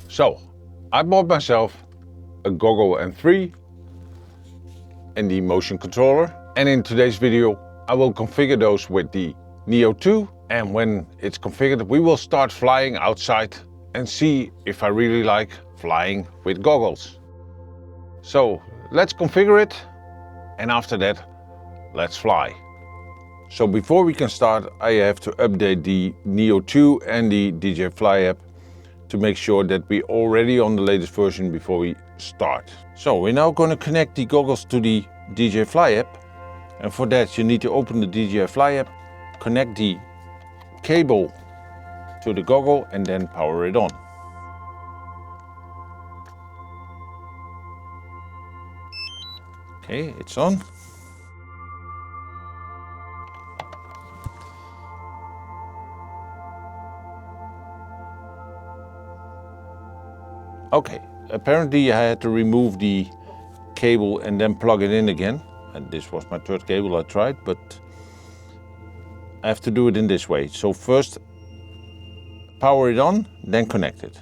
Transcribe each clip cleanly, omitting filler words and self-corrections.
So, I bought myself a goggle and 3 and the motion controller. And in today's video, I will configure those with the Neo 2. And when it's configured, we will start flying outside and see if I really like flying with goggles. So let's configure it. And after that, let's fly. So before we can start, I have to update the Neo 2 and the DJI Fly app to make sure that we're already on the latest version before we start. So we're now going to connect the goggles to the DJI Fly app. And for that you need to open the DJI Fly app, connect the cable to the goggle and then power it on. Okay, it's on. Okay, apparently I had to remove the cable and then plug it in again. And this was my third cable I tried, but I have to do it in this way. So first power it on, then connect it.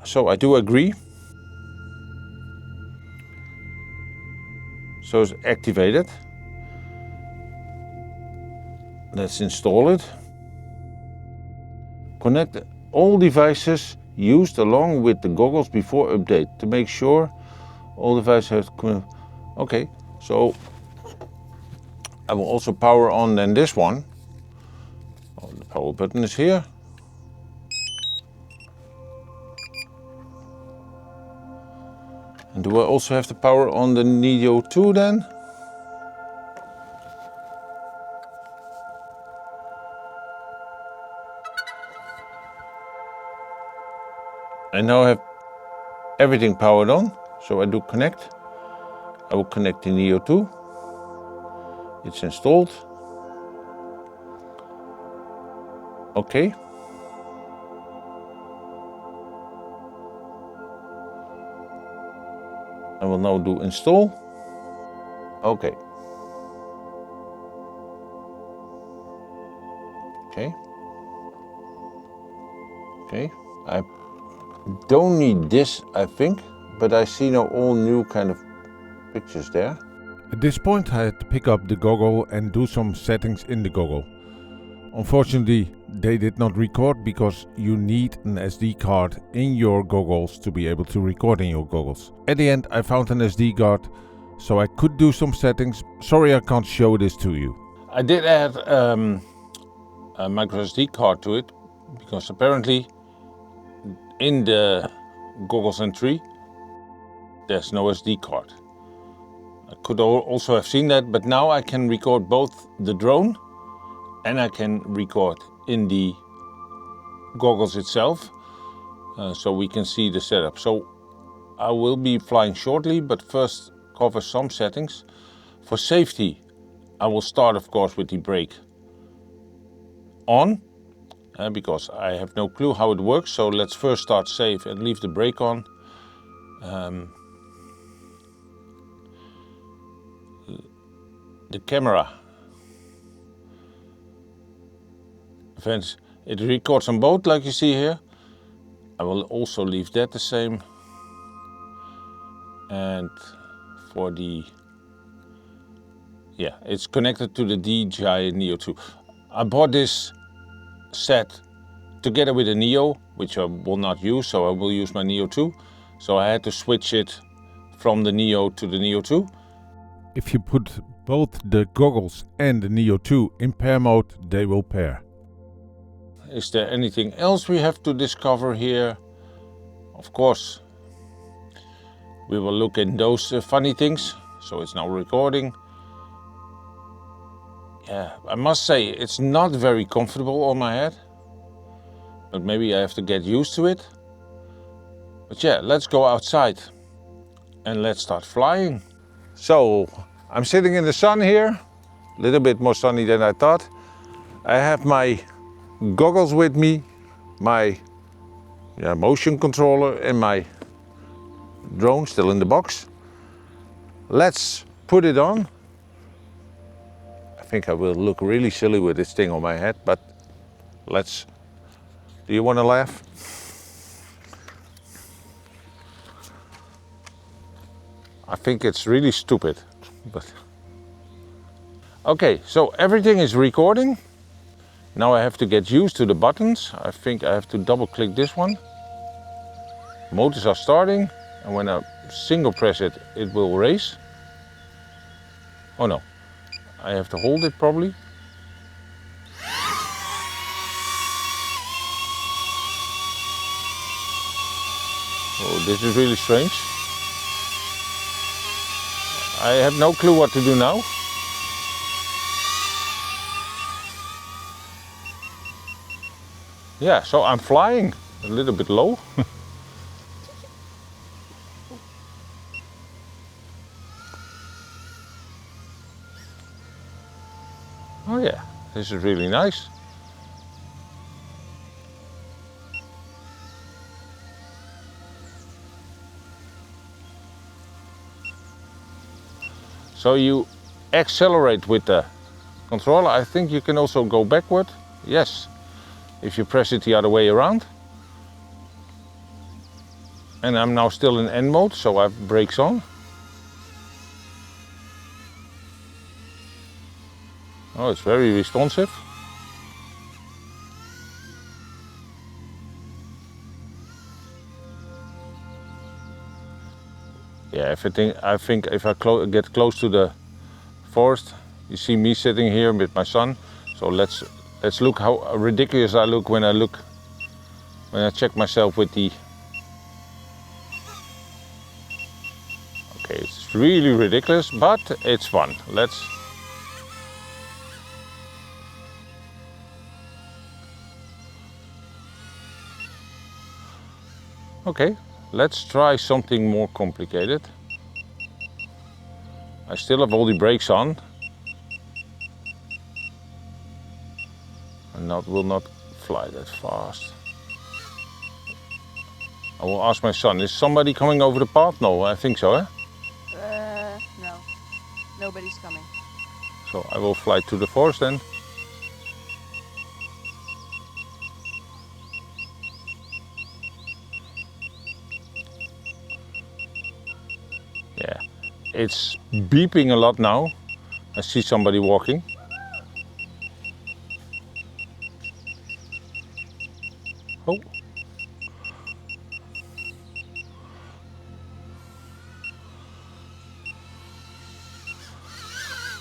So I do agree. So it's activated. Let's install it. Connect all devices used along with the goggles before update to make sure all devices have. Okay, so I will also power on then this one. Oh, the power button is here. And do I also have the power on the Neo 2 then? I now have everything powered on, so I do connect. I will connect the Neo 2. It's installed. Okay. I will now do install. Okay. Okay. Okay. I don't need this, I think, but I see now all new kind of pictures there. At this point I had to pick up the goggle and do some settings in the goggle. Unfortunately, they did not record because you need an SD card in your goggles to be able to record in your goggles. At the end I found an SD card, so I could do some settings. Sorry I can't show this to you. I did add a micro SD card to it because apparently in the goggles and 3 there's no SD card. I could also have seen that, but now I can record both the drone and I can record in the goggles itself, so we can see the setup. So I will be flying shortly, but first cover some settings. For safety, I will start of course with the brake on, because I have no clue how it works. So let's first start safe and leave the brake on. The camera, it records on both like you see here. I will also leave that the same. And for the, yeah, it's connected to the DJI Neo 2. I bought this set together with a Neo, which I will not use, so I will use my Neo 2. So I had to switch it from the Neo to the Neo 2. If you put both the goggles and the Neo 2 in pair mode, they will pair. Is there anything else we have to discover here? Of course, we will look in those funny things. So it's now recording. Yeah, I must say it's not very comfortable on my head, but maybe I have to get used to it. But yeah, let's go outside and let's start flying. So I'm sitting in the sun here, a little bit more sunny than I thought. I have my goggles with me, my motion controller and my drone still in the box. Let's put it on. I think I will look really silly with this thing on my head, but let's. Do you want to laugh? I think it's really stupid, but okay, so everything is recording. Now I have to get used to the buttons. I think I have to double click this one. Motors are starting, and when I single press it, it will race. Oh no, I have to hold it probably. Oh, this is really strange. I have no clue what to do now. Yeah, so I'm flying a little bit low. Oh yeah, this is really nice. So you accelerate with the controller. I think you can also go backward. Yes, if you press it the other way around. And I'm now still in N mode, so I have brakes on. Oh, it's very responsive. Yeah, I think if I get close to the forest, you see me sitting here with my son. So let's look how ridiculous I look when I check myself with the. Okay, it's really ridiculous, but it's fun. Okay, let's try something more complicated. I still have all the brakes on. And will not fly that fast. I will ask my son, is somebody coming over the path? No, I think so, eh? No. Nobody's coming. So I will fly to the forest then. Yeah, it's beeping a lot now. I see somebody walking. Oh.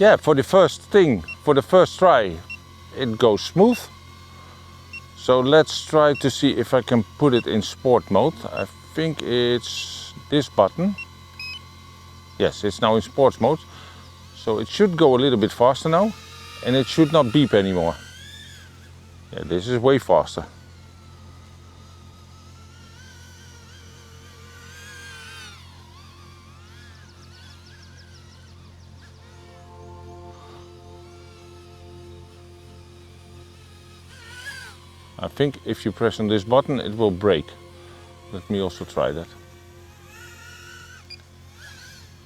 Yeah, for the first try, it goes smooth. So let's try to see if I can put it in sport mode. I think it's this button. Yes, it's now in sports mode. So it should go a little bit faster now, and it should not beep anymore. Yeah, this is way faster. I think if you press on this button, it will brake. Let me also try that.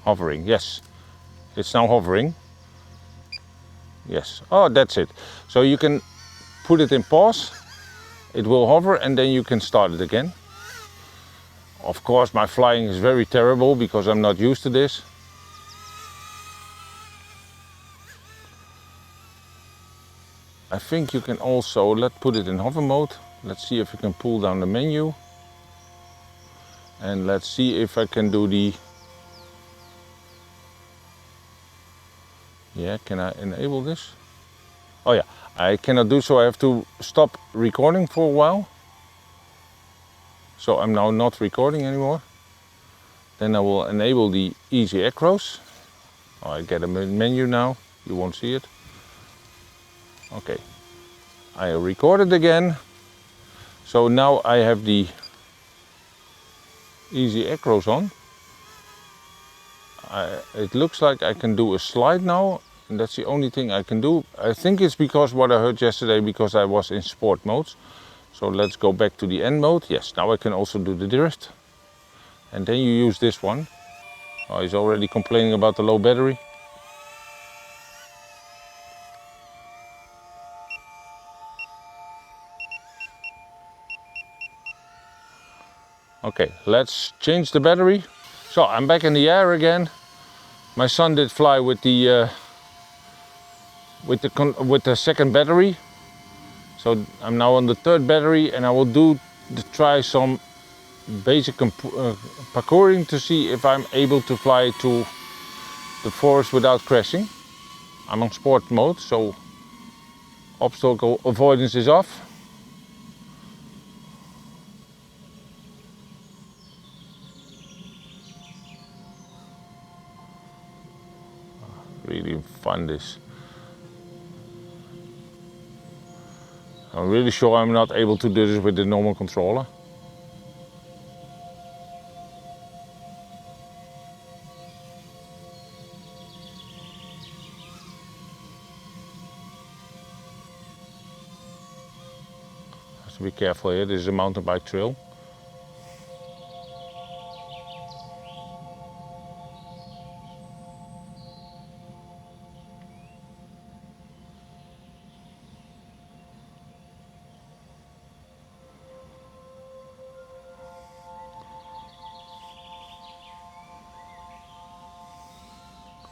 Hovering, yes. It's now hovering. Yes, oh, that's it. So you can put it in pause, it will hover, and then you can start it again. Of course, my flying is very terrible because I'm not used to this. I think you can also, let's put it in hover mode. Let's see if you can pull down the menu. And let's see if I can do the, yeah, can I enable this? Oh yeah, I cannot do so, I have to stop recording for a while. So I'm now not recording anymore. Then I will enable the easy acros. Oh, I get a menu now, you won't see it. Okay, I recorded again. So now I have the easy acros on. It looks like I can do a slide now, and that's the only thing I can do. I think it's because what I heard yesterday, because I was in sport mode. So let's go back to the N mode. Yes, now I can also do the drift. And then you use this one. Oh, he's already complaining about the low battery. Okay, let's change the battery. So I'm back in the air again. My son did fly with the second battery. So I'm now on the third battery, and I will try some basic parkouring to see if I'm able to fly to the forest without crashing. I'm on sport mode, so obstacle avoidance is off. Really fun this. I'm really sure I'm not able to do this with the normal controller. Have to be careful here, this is a mountain bike trail.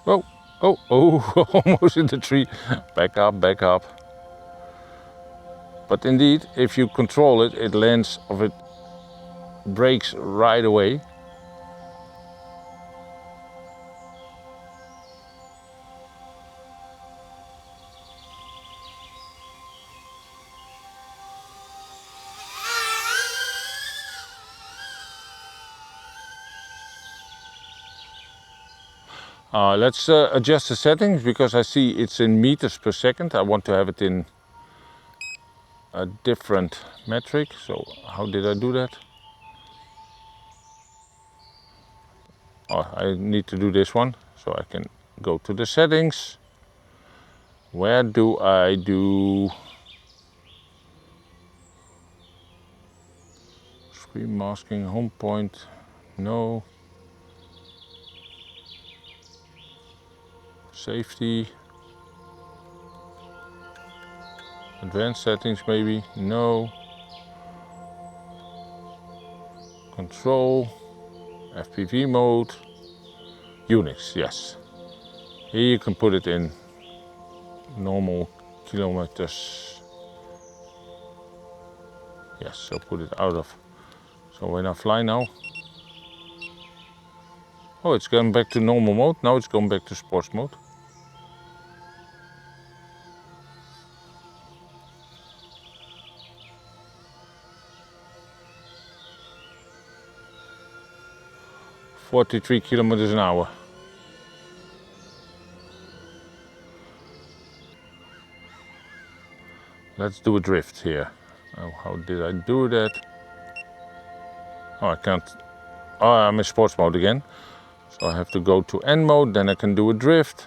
Oh, oh, oh, almost in the tree. Back up, back up. But indeed, if you control it, it lands or it brakes right away. Let's adjust the settings because I see it's in meters per second. I want to have it in a different metric. So how did I do that? Oh, I need to do this one. So I can go to the settings. Where do I do screen masking, home point? No. Safety. Advanced settings maybe? No. Control. FPV mode. Unix, yes. Here you can put it in normal kilometers. Yes, so put it out of. So when I fly now. Oh, it's going back to normal mode. Now it's going back to sports mode. "43 kilometers an hour. Let's do a drift here. Oh, how did I do that? Oh, I can't. Oh, I'm in sports mode again. So I have to go to N mode, then I can do a drift.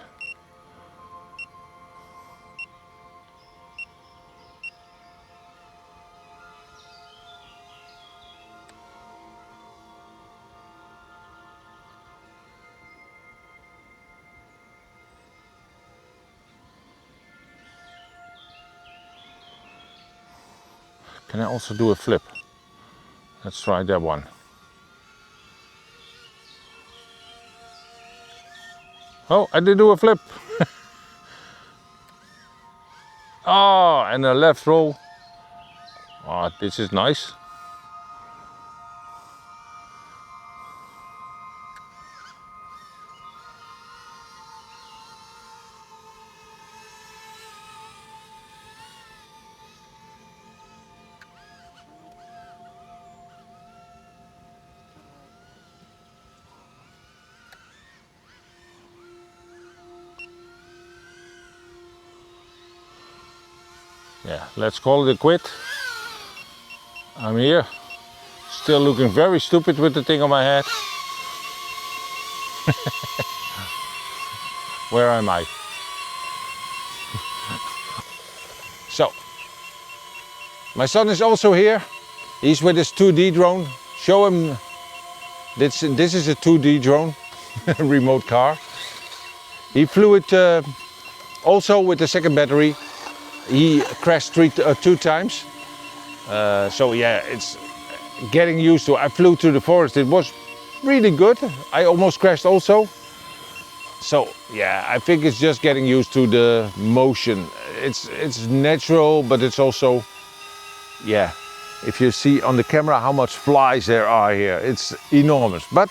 Can I also do a flip? Let's try that one. Oh, I did do a flip. Oh, and a left roll. Oh, this is nice. Yeah, let's call it a quit. I'm here. Still looking very stupid with the thing on my head. Where am I? So, my son is also here. He's with his 2D drone. Show him, this is a 2D drone, remote car. He flew it also with the second battery. He crashed two times. So yeah, it's getting used to. I flew to the forest. It was really good. I almost crashed also. So yeah, I think it's just getting used to the motion. It's natural, but it's also, yeah. If you see on the camera how much flies there are here, it's enormous. But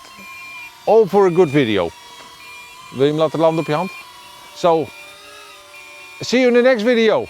all for a good video. Wil je hem laten landen op je hand? So, see you in the next video.